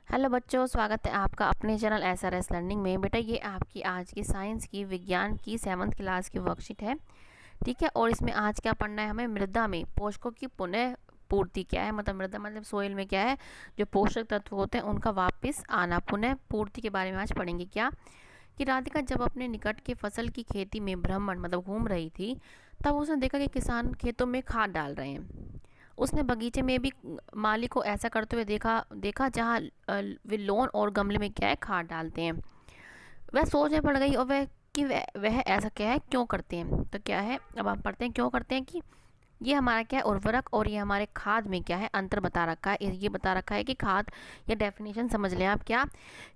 Hello बच्चों, स्वागत है आपका अपने चैनल SRS लर्निंग में। बेटा ये आपकी आज की साइंस की विज्ञान की 7th क्लास की वर्कशीट है, ठीक है। और इसमें आज क्या पढ़ना है हमें, मृदा में पोषकों की पुनः पूर्ति क्या है। मतलब मृदा मतलब सोइल में क्या है, जो पोषक तत्व होते हैं उनका वापस आना, पुनः पूर्ति के बारे में आज पढ़ेंगे। क्या कि राधिका जब अपने निकट के फसल की खेती में भ्रमण मतलब घूम रही थी, तब उसने देखा कि किसान खेतों में खाद डाल रहे हैं। उसने बगीचे में भी माली को ऐसा करते हुए देखा जहाँ वे लोन और गमले में क्या है खाद डालते हैं। वह सोच में पड़ गई और वह ऐसा क्या है क्यों करते हैं। तो क्या है, अब हम पढ़ते हैं क्यों करते हैं। कि ये हमारा क्या है उर्वरक और ये हमारे खाद में क्या है अंतर बता रखा है। ये बता रखा है कि खाद या डेफिनेशन समझ लें आप क्या,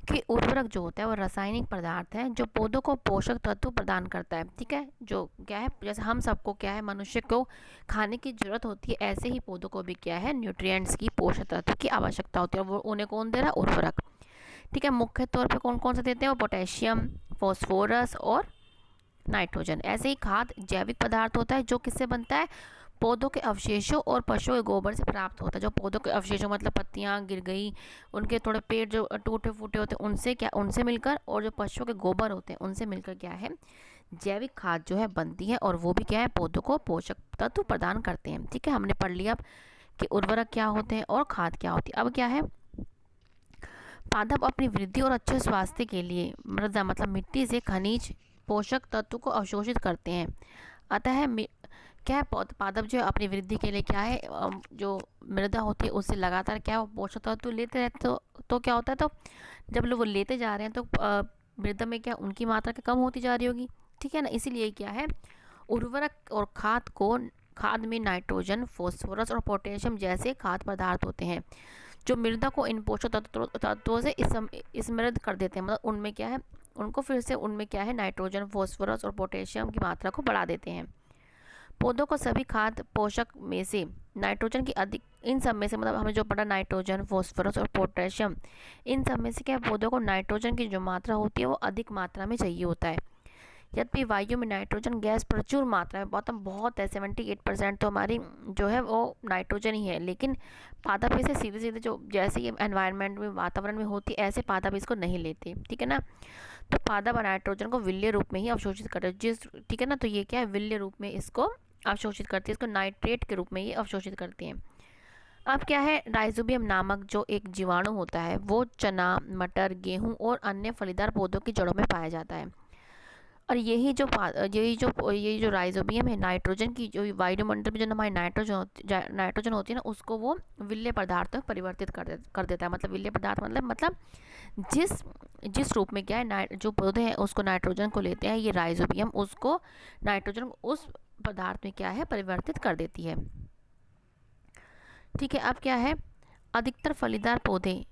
कि उर्वरक जो होता है वो रासायनिक पदार्थ है जो पौधों को पोषक तत्व प्रदान करता है, ठीक है। जो क्या है, जैसे हम सबको क्या है मनुष्य को खाने की जरूरत होती है, ऐसे ही पौधों को भी क्या है न्यूट्रिएंट्स की पोषक तत्व की आवश्यकता होती है। और वो उन्हें कौन दे रहा है, उर्वरक, ठीक है। मुख्य तौर पर कौन कौन से देते हैं, वो पोटेशियम, फॉस्फोरस और नाइट्रोजन। ऐसे ही खाद जैविक पदार्थ होता है जो किससे बनता है, पौधों के अवशेषों और पशुओं के गोबर से प्राप्त होता है। जो पौधों के अवशेषों मतलब पत्तियां गिर गई, उनके थोड़े पेड़ जो टूटे फूटे होते हैं उनसे क्या, उनसे मिलकर, और जो पशुओं के गोबर होते हैं उनसे मिलकर क्या है जैविक खाद जो है बनती है। और वो भी क्या है पौधों को पोषक तत्व प्रदान करते हैं, ठीक है। हमने पढ़ लिया अब कि उर्वरक क्या होते हैं और खाद क्या होती है। अब क्या है, पादप अपनी वृद्धि और अच्छे स्वास्थ्य के लिए मृदा मतलब मिट्टी से खनिज पोषक तत्व को अवशोषित करते हैं। अतः क्या है, पादप जो है अपनी वृद्धि के लिए क्या है जो मृदा होती है उससे लगातार क्या है वो पोषक तत्व लेते रहते। तो क्या होता है, तो जब लोग वो लेते जा रहे हैं तो मृदा में क्या उनकी मात्रा क्या कम होती जा रही होगी, ठीक है ना। इसीलिए क्या है उर्वरक और खाद में नाइट्रोजन, फॉस्फोरस और पोटेशियम जैसे खाद्य पदार्थ होते हैं जो मृदा को इन पोषक तत्वों से समृद्ध कर देते हैं। मतलब उनमें क्या है, उनको फिर से उनमें क्या है नाइट्रोजन, फॉस्फोरस और पोटेशियम की मात्रा को बढ़ा देते हैं। पौधों को सभी खाद्य पोषक में से नाइट्रोजन की अधिक, इन सब में से मतलब हमें जो पढ़ा नाइट्रोजन, फॉस्फोरस और पोटेशियम, इन सब में से क्या पौधों को नाइट्रोजन की जो मात्रा होती है वो अधिक मात्रा में चाहिए होता है। यद्यपि वायु में नाइट्रोजन गैस प्रचुर मात्रा में बहुत है, 78% तो हमारी जो है वो नाइट्रोजन ही है। लेकिन पादप इसे सीधे सीधे जो जैसे ये एनवायरनमेंट में वातावरण में होती है ऐसे पादप इसको नहीं लेते, ठीक है ना। तो पादप नाइट्रोजन को विल्य रूप में ही अवशोषित करते हैं, जिस, ठीक है ना। तो ये क्या है विल्य रूप में इसको अवशोषित करती है, इसको नाइट्रेट के रूप में ये अवशोषित करती हैं। अब क्या है, राइजोबियम नामक जो एक जीवाणु होता है वो चना, मटर, गेहूं और अन्य फलीदार पौधों की जड़ों में पाया जाता है। और यही जो राइजोबियम है नाइट्रोजन की जो वायुमंडल में जो हमारी नाइट्रोजन होती है ना उसको वो विल्य पदार्थ में परिवर्तित कर देता है। मतलब विल्य पदार्थ मतलब जिस जिस रूप में क्या है जो पौधे हैं उसको नाइट्रोजन को लेते हैं, ये राइजोबियम उसको नाइट्रोजन को उस पदार्थ में क्या है परिवर्तित कर देती है, ठीक है। अब क्या है, अधिकतर फलीदार पौधे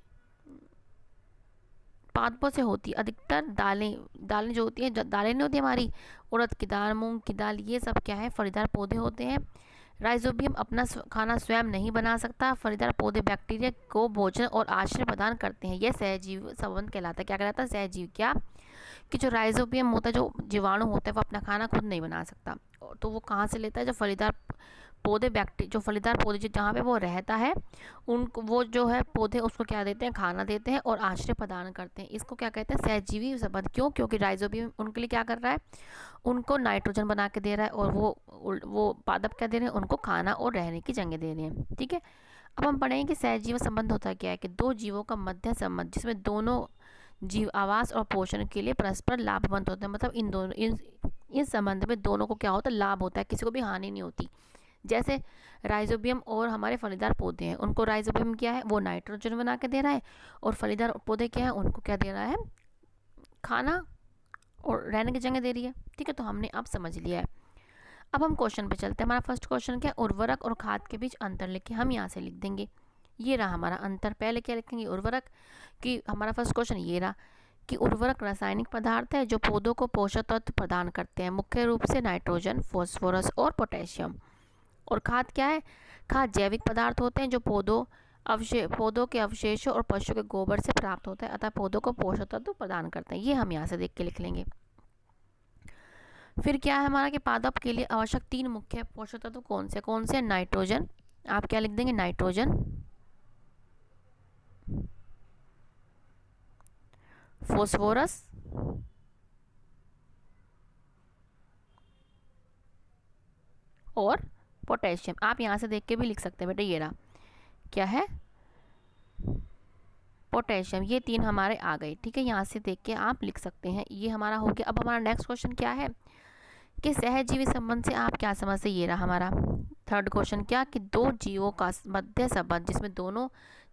पादपों से होती है। अधिकतर दालें दालें जो होती हैं, दालें नहीं होती हमारी, उड़द की दाल, मूंग की दाल, ये सब क्या है फलीदार पौधे होते हैं। राइजोबियम अपना खाना स्वयं नहीं बना सकता। फलीदार पौधे बैक्टीरिया को भोजन और आश्रय प्रदान करते हैं। यह सहजीव संबंध कहलाता है। क्या कहलाता है, सहजीव। क्या कि जो राइजोबियम होता है, जो जीवाणु होता है, वो अपना खाना खुद नहीं बना सकता। तो वो कहाँ से लेता है, जो फलीदार पौधे जो फलीदार पौधे जहाँ पे वो रहता है उनको वो जो है पौधे उसको क्या देते हैं, खाना देते हैं और आश्रय प्रदान करते हैं। इसको क्या कहते हैं, सहजीवी संबंध। क्यों, क्योंकि राइजोबियम उनके लिए क्या कर रहा है, उनको नाइट्रोजन बना के दे रहा है और वो पादप क्या दे रहे हैं, उनको खाना और रहने की जगह दे रहे हैं, ठीक है। अब हम पढ़ेंगे कि सहजीव संबंध होता क्या है, कि दो जीवों का मध्य संबंध जिसमें दोनों जीव आवास और पोषण के लिए परस्पर लाभवंत होते हैं। मतलब इन दोनों इस संबंध में दोनों को क्या होता है, लाभ होता है, किसी को भी हानि नहीं होती। जैसे राइजोबियम और हमारे फलीदार पौधे हैं, उनको राइजोबियम क्या है वो नाइट्रोजन बना के दे रहा है, और फलीदार पौधे क्या है उनको क्या दे रहा है, खाना और रहने की जगह दे रही है, ठीक है। तो हमने अब समझ लिया है। अब हम क्वेश्चन पे चलते हैं। हमारा फर्स्ट क्वेश्चन क्या है, उर्वरक और खाद के बीच अंतर लिखे। हम यहाँ से लिख देंगे, ये रहा हमारा अंतर। पहले क्या लिखेंगे, उर्वरक, कि हमारा फर्स्ट क्वेश्चन ये रहा कि उर्वरक रासायनिक पदार्थ है जो पौधों को पोषक तत्व प्रदान करते हैं, मुख्य रूप से नाइट्रोजन, फॉस्फोरस और पोटेशियम। और खाद क्या है, खाद जैविक पदार्थ होते हैं जो पौधों के अवशेषों और पशु के गोबर से प्राप्त होता है, अतः पौधों को पोषक तत्व प्रदान करते हैं। ये हम यहाँ से देख के लिख लेंगे। फिर क्या है हमारा कि पादप के लिए आवश्यक 3 मुख्य पोषक तत्व कौन से, नाइट्रोजन, आप क्या लिख देंगे, नाइट्रोजन, फोस्फोरस, और पोटेशियम। आप यहाँ से देख के भी लिख सकते हैं बेटा, ये रहा क्या है, पोटेशियम। ये 3 हमारे आ गए, ठीक है, यहाँ से देख के आप लिख सकते हैं। ये हमारा हो गया। अब हमारा नेक्स्ट क्वेश्चन क्या है कि सहजीवी संबंध से आप क्या समझते हैं। ये रहा हमारा थर्ड क्वेश्चन, क्या कि दो जीवों का मध्य संबंध जिसमें दोनों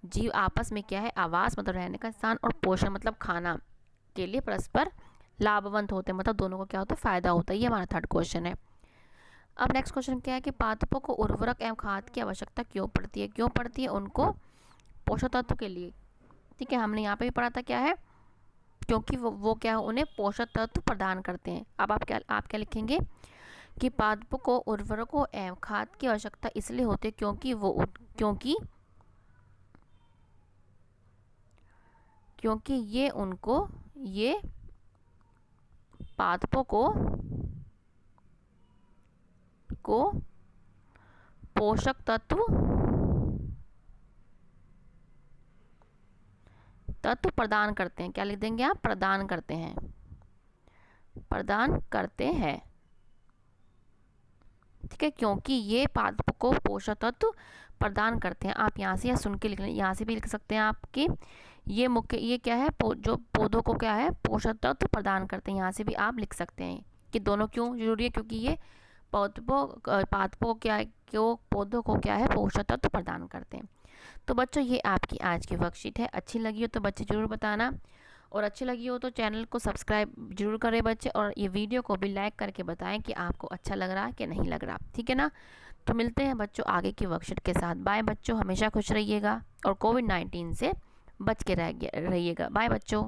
जीव आपस में क्या है, आवास मतलब रहने का स्थान, और पोषण मतलब खाना के लिए परस्पर लाभवंत होते हैं, मतलब दोनों को क्या होता है, फायदा होता है। ये हमारा थर्ड क्वेश्चन है। अब नेक्स्ट क्वेश्चन क्या है कि पादपों को उर्वरक एवं खाद की आवश्यकता क्यों पड़ती है। क्यों पड़ती है उनको, पोषक तत्व के लिए, ठीक है। हमने यहाँ पे भी पढ़ा था क्या है, क्योंकि वो क्या है, उन्हें पोषक तत्व प्रदान करते हैं। अब आप क्या लिखेंगे कि पादपों को उर्वरकों एवं खाद की आवश्यकता इसलिए होती है क्योंकि ये पादपों को पोषक तत्व प्रदान करते हैं। क्या लिख देंगे आप, प्रदान करते हैं, ठीक है, क्योंकि ये पादपों को पोषक तत्व प्रदान करते हैं। आप यहाँ से या सुन के लिख लें, यहाँ से भी लिख सकते हैं आपके ये क्या है, जो पौधों को क्या है, पोषक तत्व प्रदान करते हैं। यहाँ से भी आप लिख सकते हैं कि दोनों क्यों जरूरी है, क्योंकि ये पादपों पौधों को क्या है, पोषक तत्व प्रदान करते हैं। तो बच्चों ये आपकी आज की वर्कशीट है। अच्छी लगी हो तो बच्चे ज़रूर बताना, और अच्छी लगी हो तो चैनल को सब्सक्राइब जरूर करें बच्चे, और ये वीडियो को भी लाइक करके बताएं कि आपको अच्छा लग रहा है कि नहीं लग रहा, ठीक है ना। तो मिलते हैं बच्चों आगे की वर्कशीट के साथ। बाय बच्चों, हमेशा खुश रहिएगा और कोविड-19 से बच के रहिएगा। बाय बच्चों।